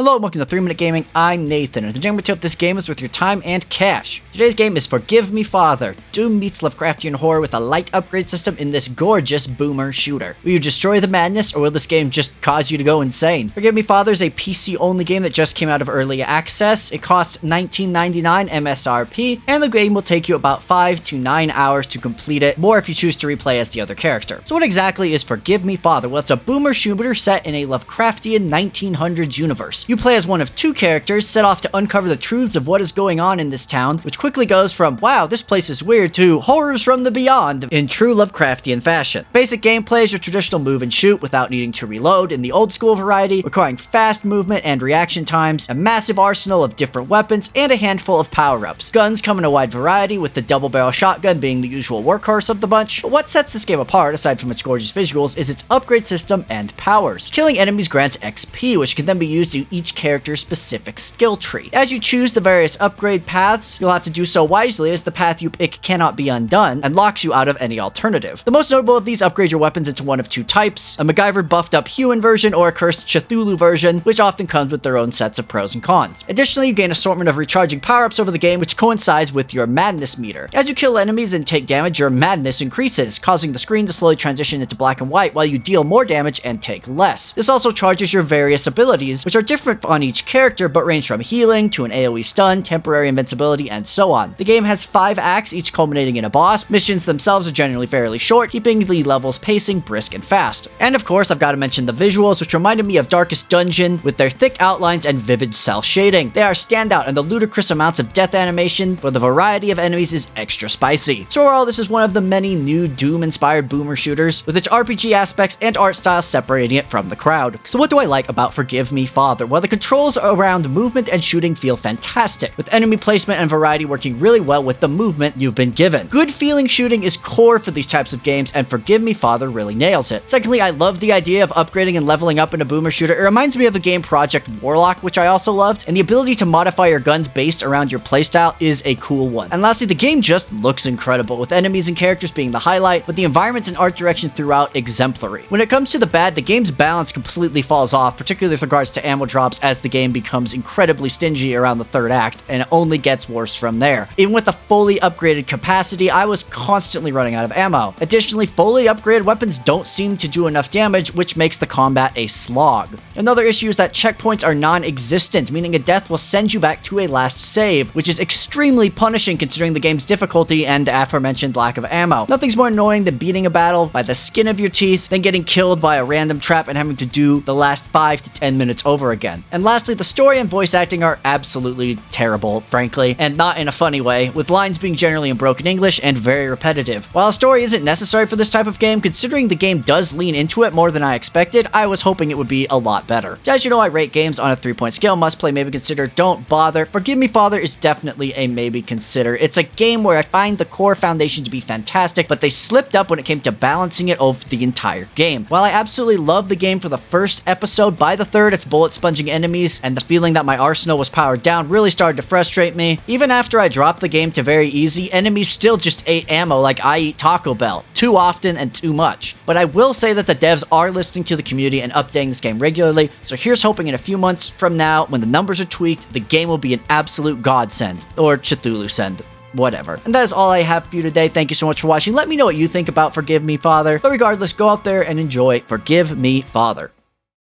Hello and welcome to 3 Minute Gaming. I'm Nathan, and today I'm going to take up this game is worth your time and cash. Today's game is Forgive Me Father. Doom meets Lovecraftian horror with a light upgrade system in this gorgeous boomer shooter. Will you destroy the madness, or will this game just cause you to go insane? Forgive Me Father is a PC-only game that just came out of early access. It costs $19.99 MSRP, and the game will take you about 5 to 9 hours to complete it, more if you choose to replay as the other character. So what exactly is Forgive Me Father? Well, it's a boomer shooter set in a Lovecraftian 1900s universe. You play as one of two characters, set off to uncover the truths of what is going on in this town, which quickly goes from, wow, this place is weird, to horrors from the beyond in true Lovecraftian fashion. Basic gameplay is your traditional move and shoot without needing to reload in the old school variety, requiring fast movement and reaction times, a massive arsenal of different weapons, and a handful of power-ups. Guns come in a wide variety, with the double-barrel shotgun being the usual workhorse of the bunch, but what sets this game apart, aside from its gorgeous visuals, is its upgrade system and powers. Killing enemies grants XP, which can then be used to each character's specific skill tree. As you choose the various upgrade paths, you'll have to do so wisely, as the path you pick cannot be undone and locks you out of any alternative. The most notable of these upgrade your weapons into one of two types: a MacGyver buffed up human version or a cursed Cthulhu version, which often comes with their own sets of pros and cons. Additionally, you gain an assortment of recharging power-ups over the game, which coincides with your madness meter. As you kill enemies and take damage, your madness increases, causing the screen to slowly transition into black and white while you deal more damage and take less. This also charges your various abilities, which are different on each character but range from healing to an AoE stun, temporary invincibility, and so on. The game has 5 acts, each culminating in a boss. Missions themselves are generally fairly short, keeping the levels pacing brisk and fast. And of course, I've got to mention the visuals, which reminded me of Darkest Dungeon with their thick outlines and vivid cell shading. They are standout, and the ludicrous amounts of death animation for the variety of enemies is extra spicy. So overall, this is one of the many new Doom-inspired boomer shooters, with its RPG aspects and art style separating it from the crowd. So what do I like about Forgive Me Father? Well, the controls around movement and shooting feel fantastic, with enemy placement and variety working really well with the movement you've been given. Good feeling shooting is core for these types of games, and Forgive Me Father really nails it. Secondly, I love the idea of upgrading and leveling up in a boomer shooter. It reminds me of the game Project Warlock, which I also loved, and the ability to modify your guns based around your playstyle is a cool one. And lastly, the game just looks incredible, with enemies and characters being the highlight, with the environments and art direction throughout exemplary. When it comes to the bad, the game's balance completely falls off, particularly with regards to ammo drops, as the game becomes incredibly stingy around the third act, and it only gets worse from there. Even with the fully upgraded capacity, I was constantly running out of ammo. Additionally, fully upgraded weapons don't seem to do enough damage, which makes the combat a slog. Another issue is that checkpoints are non-existent, meaning a death will send you back to a last save, which is extremely punishing considering the game's difficulty and aforementioned lack of ammo. Nothing's more annoying than beating a battle by the skin of your teeth, then getting killed by a random trap and having to do the last 5 to 10 minutes over again. And lastly, the story and voice acting are absolutely terrible, frankly, and not in a funny way, with lines being generally in broken English and very repetitive. While a story isn't necessary for this type of game, considering the game does lean into it more than I expected, I was hoping it would be a lot better. So as you know, I rate games on a 3-point scale: must play, maybe consider, don't bother. Forgive Me Father is definitely a maybe consider. It's a game where I find the core foundation to be fantastic, but they slipped up when it came to balancing it over the entire game. While I absolutely loved the game for the first episode, by the third, its bullet sponging enemies and the feeling that my arsenal was powered down really started to frustrate me. Even after I dropped the game to very easy, enemies still just ate ammo like I eat Taco Bell, too often and too much. But I will say that the devs are listening to the community and updating this game regularly, so here's hoping in a few months from now, when the numbers are tweaked, the game will be an absolute godsend, or Cthulhu send. Whatever. And that is all I have for you today. Thank you so much for watching. Let me know what you think about Forgive Me Father. But regardless, go out there and enjoy Forgive Me Father.